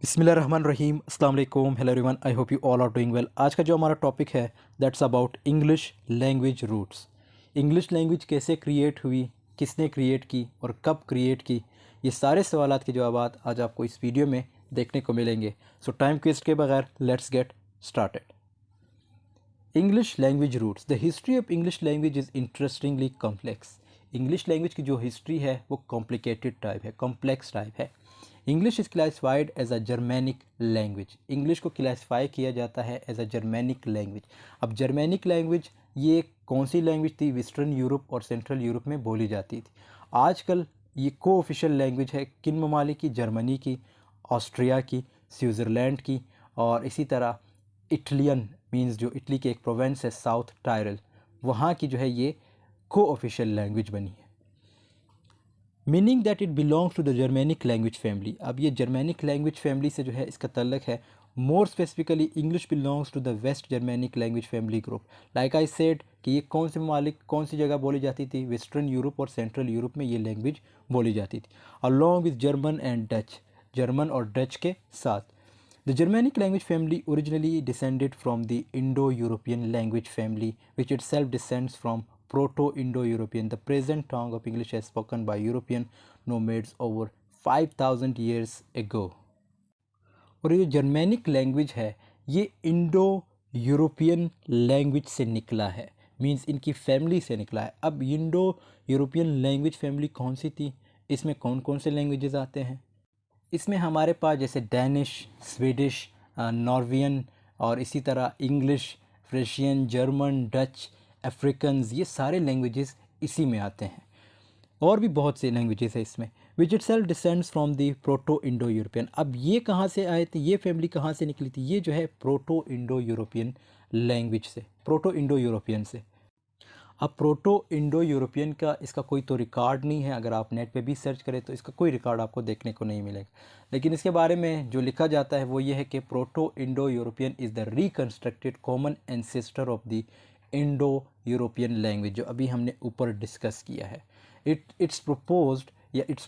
बिस्मिल्लाहिर्रहमानिर्रहीम अस्सलाम वालेकुम hello everyone I hope you all are doing well. आज का जो हमारा टॉपिक है that's about English language roots. English language कैसे क्रिएट हुई, किसने क्रिएट की और कब क्रिएट की, ये सारे सवालात के जवाब आज आपको इस वीडियो में देखने को मिलेंगे। सो टाइम वेस्ट के बगैर let's get started. English language roots. The history of English language is interestingly complex. English language की जो हिस्ट्री है वो कॉम्प्लिकेटेड टाइप है, कॉम्प्लेक्स टाइप है। English is classified as a Germanic language. English को classify किया जाता है एज अ जर्मैनिक लैंग्वेज। अब जर्मैनिक लैंग्वेज ये कौन सी लैंग्वेज थी? वेस्टर्न यूरोप और सेंट्रल यूरोप में बोली जाती थी। आजकल ये को ऑफिशियल लैंग्वेज है किन ममालिक की? जर्मनी की, ऑस्ट्रिया की, स्विट्ज़रलैंड की और इसी तरह इटलियन मींस जो इटली के एक प्रोविंस है साउथ टायरल, वहाँ की जो है ये को ऑफिशियल लैंग्वेज बनी है। Meaning that it belongs to the Germanic language family. अब ये जर्मैनिक लैंग्वेज फैमिली से जो है इसका तल्लक है। More specifically English belongs to the West Germanic language family group. Like I said कि ये कौन से ममालिक कौन सी जगह बोली जाती थी? वेस्टर्न यूरोप और सेंट्रल यूरोप में ये लैंग्वेज बोली जाती थी along with German and Dutch, German और डच के साथ। The Germanic language family originally descended from the Indo-European language family, which itself descends from Proto-Indo-European. The present tongue of English is spoken by European nomads over 5,000 years ago. और ये Germanic language है ये Indo European language से निकला है, means इनकी family से निकला है। अब इंडो यूरोपियन लैंग्वेज फैमिली कौन सी थी? इसमें कौन कौन से लैंग्वेजेस आते हैं? इसमें हमारे पास जैसे डैनिश, स्वीडिश, नॉर्वियन और इसी तरह इंग्लिश, फ्रेशियन, जर्मन, डच, अफ्रीकन्स, ये सारे लैंग्वेजेस इसी में आते हैं। और भी बहुत से लैंग्वेजेस है इसमें। Which it self descends from the proto Indo European. अब ये कहाँ से आए थे? ये फैमिली कहाँ से निकली थी? ये जो है प्रोटो इंडो यूरोपियन लैंग्वेज से, प्रोटो इंडो यूरोपियन से। अब प्रोटो इंडो यूरोपियन का इसका कोई तो रिकॉर्ड नहीं है, अगर आप नेट पे भी सर्च करें तो इसका कोई रिकॉर्ड आपको देखने को नहीं मिलेगा। लेकिन इसके बारे में जो लिखा जाता है वो ये है कि proto Indo European is the reconstructed common ancestor of the Indo European language, जो अभी हमने ऊपर डिस्कस किया है। its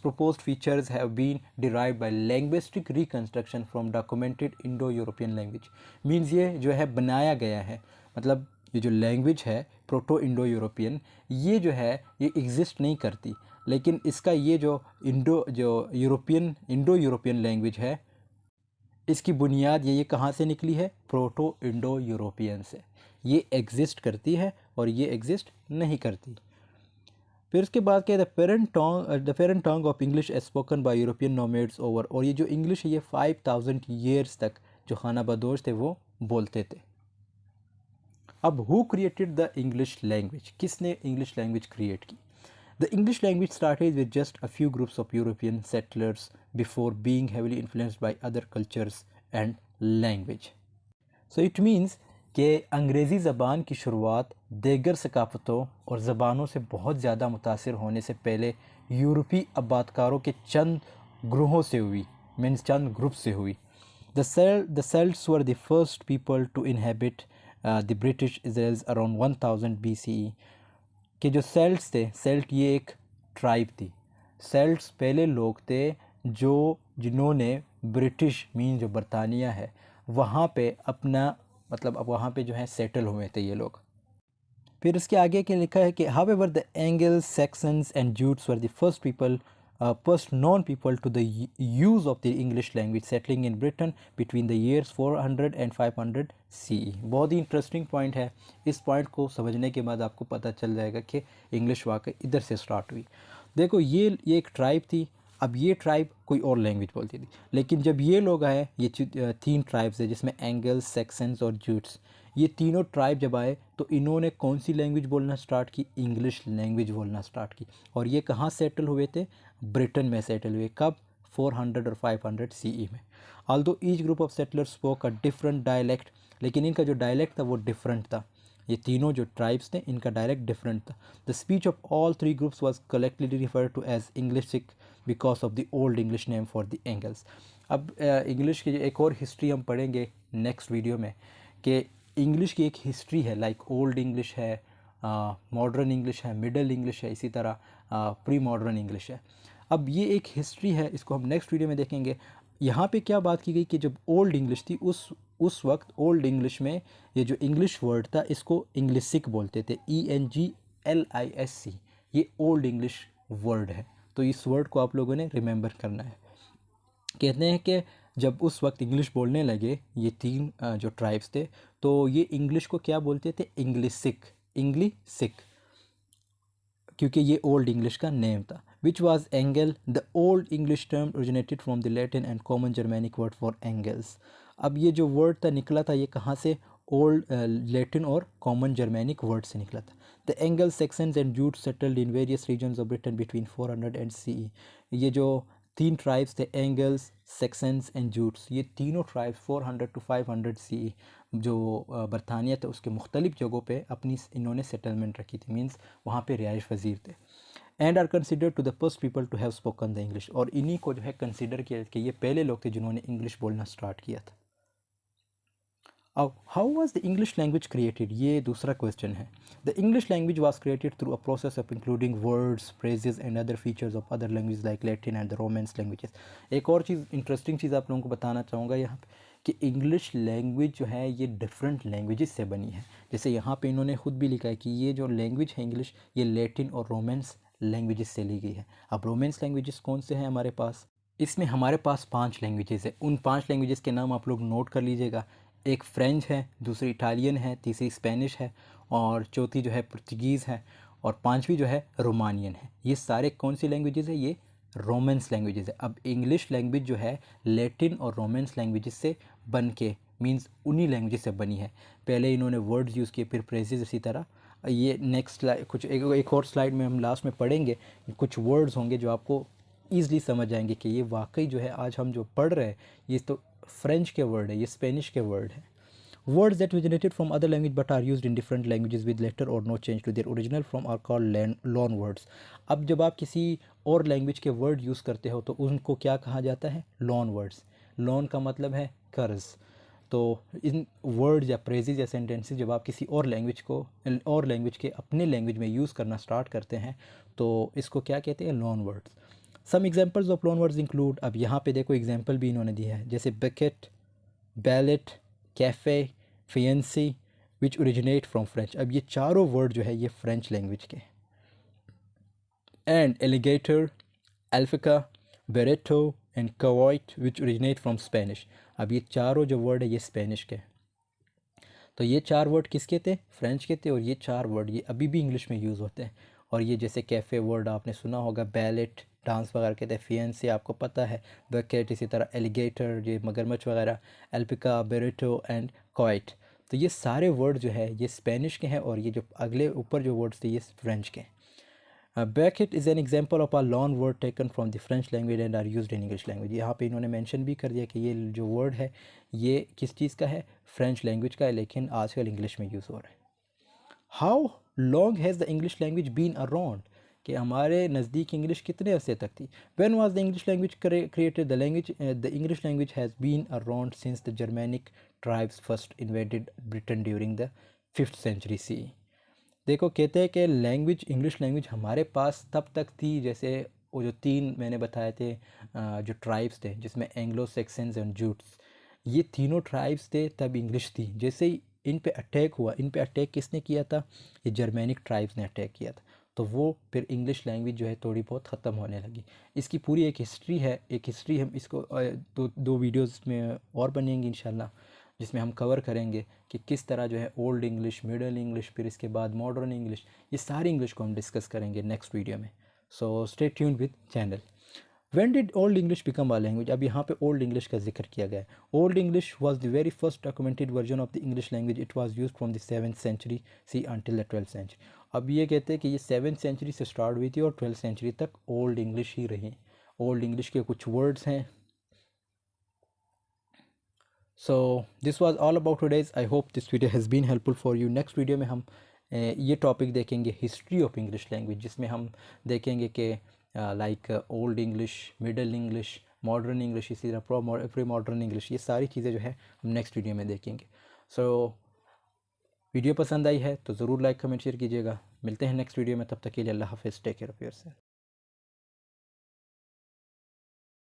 proposed features have been derived by linguistic reconstruction from documented Indo-European language। Means ये जो है बनाया गया है, मतलब ये जो लैंग्वेज है प्रोटो इंडो यूरोपियन, ये जो है ये एग्जिस्ट नहीं करती, लेकिन इसका ये जो इंडो यूरोपियन लैंग्वेज है इसकी बुनियाद ये कहाँ से निकली है? प्रोटो इंडो यूरोपियन से। ये एग्जिस्ट करती है और ये एग्जिस्ट नहीं करती। फिर उसके बाद क्या है? The parent tongue of English as spoken by European nomads over. और ये जो इंग्लिश है ये 5000 ईयर्स तक जो खाना बदोश थे वो बोलते थे। अब who created the English language? किसने इंग्लिश लैंग्वेज क्रिएट की? The English language started with just a few groups of European settlers before being heavily influenced by other cultures and language. So it means कि अंग्रेज़ी ज़बान की शुरुआत देगर सकाफ़तों और ज़बानों से बहुत ज़्यादा मुतासिर होने से पहले यूरोपी आबादकारों के चंद ग्रोहों से हुई, मीन्स चंद ग्रुप से हुई। The Celts were the first people to inhabit the British Isles around 1000 BCE। कि जो सेल्ट्स थे, सेल्ट ये एक ट्राइब थी। सेल्ट्स पहले लोग थे जो जिन्होंने ब्रिटिश मीन जो बरतानिया है वहाँ पे अपना मतलब अब वहाँ पे जो है सेटल हुए थे ये लोग। फिर उसके आगे के लिखा है कि however the angles, Saxons and Jutes were the first known people to the use of the English language settling in Britain between the years 400 and 500 CE। बहुत ही इंटरेस्टिंग पॉइंट है। इस पॉइंट को समझने के बाद आपको पता चल जाएगा कि इंग्लिश वाकई इधर से स्टार्ट हुई। देखो ये एक ट्राइब थी। अब ये ट्राइब कोई और लैंग्वेज बोलती थी, लेकिन जब ये लोग आए, ये 3 ट्राइब्स है जिसमें एंगल्स, सेक्सन्स और जूट्स, ये तीनों ट्राइब जब आए तो इन्होंने कौन सी लैंग्वेज बोलना स्टार्ट की? इंग्लिश लैंग्वेज बोलना स्टार्ट की। और ये कहाँ सेटल हुए थे? ब्रिटेन में सेटल हुए। कब? 400 और 500 CE में। Although each group of settlers spoke a different dialect, लेकिन इनका जो डायलेक्ट था वो डिफरेंट था। ये तीनों जो ट्राइब्स थे इनका डायलेक्ट डिफरेंट था। The speech of all 3 groups was collectively referred to as Englisc because of the Old English name for the Angles. अब इंग्लिश की एक और हिस्ट्री हम पढ़ेंगे नेक्स्ट वीडियो में कि इंग्लिश की एक हिस्ट्री है, लाइक ओल्ड इंग्लिश है, मॉडर्न इंग्लिश है, मिडल इंग्लिश है, इसी तरह प्री मॉडर्न इंग्लिश है। अब ये एक हिस्ट्री है, इसको हम नेक्स्ट वीडियो में देखेंगे। यहाँ पे क्या बात की गई कि जब ओल्ड इंग्लिश थी उस वक्त ओल्ड इंग्लिश में ये जो इंग्लिश वर्ड था इसको इंग्लिसिक बोलते थे, ENGLISC, ये ओल्ड इंग्लिश वर्ड है। तो इस वर्ड को आप लोगों ने रिमेंबर करना है। कहते हैं कि जब उस वक्त इंग्लिश बोलने लगे ये तीन जो ट्राइब्स थे, तो ये इंग्लिश को क्या बोलते थे, इंग्लिसिक, इंग्लिसिक, क्योंकि ये ओल्ड इंग्लिश का नेम था। Which was angle, the Old English term originated from the Latin and common Germanic word for angles. अब ये जो वर्ड था निकला था, ये कहाँ से, ओल्ड लैटिन और कॉमन जर्मैनिक वर्ड से निकला था। The Angles, Saxons and Jutes settled in various regions of Britain between 400 and CE। ये जो तीन ट्राइब्स थे, एंगल्स, सेक्सन्स एंड जूट्स, ये तीनों ट्राइब्स 400 to 500 CE जो बरतानिया था उसके मुख्तलिफ़ जगहों पे अपनी इन्होंने सेटलमेंट रखी थी, मीन्स वहाँ पे रिहाइश पजीर थे। And are consider to the first people to have spoken the English, और इन्हीं को जो है कंसिडर किया कि ये पहले लोग थे जिन्होंने इंग्लिश बोलना स्टार्ट किया था। अब how was the English language created, ये दूसरा क्वेश्चन है। The English language was created through a process of including words, phrases and other features of other language like Latin and the romance languages. एक और चीज़, interesting चीज़ आप लोगों को बताना चाहूँगा यहाँ पे कि इंग्लिश लैंग्वेज जो है ये डिफरेंट लैंग्वेजेस से बनी है। जैसे यहाँ पे इन्होंने खुद भी लिखा है कि ये जो लैंग्वेज है इंग्लिश, ये लैटिन और रोमेंस लैंग्वेजेस से ली गई है। अब रोमेंस लैंग्वेजेस कौन से हैं हमारे पास, इसमें हमारे पास 5 लैंग्वेजेस है। उन 5 लैंग्वेजेस के नाम आप लोग नोट कर लीजिएगा। एक फ्रेंच है, दूसरी इटालियन है, तीसरी स्पेनिश है, और चौथी जो है पुर्तगीज़ है, और पांचवी जो है रोमानियन है। ये सारे कौन सी लैंग्वेजेस है, ये रोमेंस लैंग्वेजेस है। अब इंग्लिश लैंग्वेज जो है लैटिन और रोमेंस लैंग्वेजेस से बन के, मीन्स उन्हीं लैंग्वेजेस से बनी है। पहले इन्होंने वर्ड्स यूज़ किए, फिर फ्रेजेस, इसी तरह ये नेक्स्ट स्लाइड, कुछ एक और स्लाइड में हम लास्ट में पढ़ेंगे, कुछ वर्ड्स होंगे जो आपको ईज़िली समझ जाएंगे कि ये वाकई जो है आज हम जो पढ़ रहे हैं ये तो फ्रेंच के वर्ड है, ये स्पेनिश के वर्ड है। Words that originated from other language but are used in different languages with little or no change to their original form are called loan words। अब जब आप किसी और लैंग्वेज के वर्ड यूज़ करते हो तो उनको क्या कहा जाता है, लोन वर्ड्स। लोन का मतलब है कर्ज। तो इन वर्ड्स या फ्रेजेस या सेंटेंसेस जब आप किसी और लैंग्वेज के अपने लैंग्वेज में यूज़ करना स्टार्ट करते हैं तो इसको क्या कहते हैं, loan words. Some examples of loan words include, अब यहाँ पे देखो एग्जांपल भी इन्होंने दिया है, जैसे bouquet, ballet, cafe, fiancee, which originate from French. अब ये चारों वर्ड जो है ये फ्रेंच लैंग्वेज के। एंड एलिगेटर, अल्फिका, burrito and coyote which originate from Spanish. अब ये चारों जो वर्ड है ये स्पेनिश के। तो ये 4 वर्ड किसके थे, फ्रेंच के थे, और ये 4 वर्ड ये अभी भी इंग्लिश में यूज़ होते हैं। और ये जैसे कैफ़े वर्ड आपने सुना होगा, बैलेट डांस वगैरह कहते हैं, फियंसी आपको पता है, बकेट, इसी तरह एलिगेटर ये मगरमच्छ वगैरह, एल्पिका, बेरेटो एंड कॉइट। तो ये सारे वर्ड जो है ये स्पेनिश के हैं, और ये जो अगले ऊपर जो वर्ड्स थे ये फ्रेंच के हैं। Bracket is an example of a loan word taken from the French language and are used in English language। यहाँ पे इन्होंने मेंशन भी कर दिया कि ये जो वर्ड है ये किस चीज़ का है, फ्रेंच लैंग्वेज का है, लेकिन आजकल इंग्लिश में यूज़ हो रहा है। How long has the English language been around, कि हमारे नज़दीक इंग्लिश कितने अरसे तक थी। When was the English language created, the English language has been around since the Germanic tribes first invaded Britain during the 5th century CE। देखो कहते हैं कि इंग्लिश लैंग्वेज हमारे पास तब तक थी, जैसे वो जो 3 मैंने बताए थे जो ट्राइब्स थे, जिसमें एंग्लो सेक्सन्स एंड जूट्स, ये तीनों ट्राइब्स थे तब इंग्लिश थी। जैसे ही इन पे अटैक हुआ, इन पे अटैक किसने किया था, ये जर्मैनिक ट्राइब्स ने अटैक किया था, तो वो फिर इंग्लिश लैंग्वेज जो है थोड़ी बहुत ख़त्म होने लगी। इसकी पूरी एक हिस्ट्री है, हम इसको दो वीडियोज़ में और बनेंगी इंशाल्लाह, जिसमें हम कवर करेंगे कि किस तरह जो है ओल्ड इंग्लिश, मिडल इंग्लिश, फिर इसके बाद मॉडर्न इंग्लिश, ये सारी इंग्लिश को हम डिस्कस करेंगे नेक्स्ट वीडियो में। So stay tuned with channel. When did Old English become a language? अब यहाँ पे Old English का जिक्र किया गया है। Old English was the very first documented version of the English language. It was used from the 7th century C until the 12th century। अब ये कहते हैं कि ये 7th century से स्टार्ट हुई थी और 12th century तक Old English ही रही। Old English के कुछ वर्ड्स हैं। So this was all about today's। I hope this video has been helpful for you। next video में हम ये टॉपिक देखेंगे हिस्ट्री ऑफ इंग्लिश लैंग्वेज, जिसमें हम देखेंगे कि like old English, middle English, modern English, इसी तरह प्री मॉडर्न इंग्लिश, ये सारी चीज़ें जो है हम नेक्स्ट वीडियो में देखेंगे। सो वीडियो पसंद आई है तो ज़रूर लाइक कमेंट शेयर कीजिएगा। मिलते हैं नेक्स्ट वीडियो में, तब तक के लिए अल्लाह हाफ़िज़, टेक केयर ऑफ़ योरसेल्फ।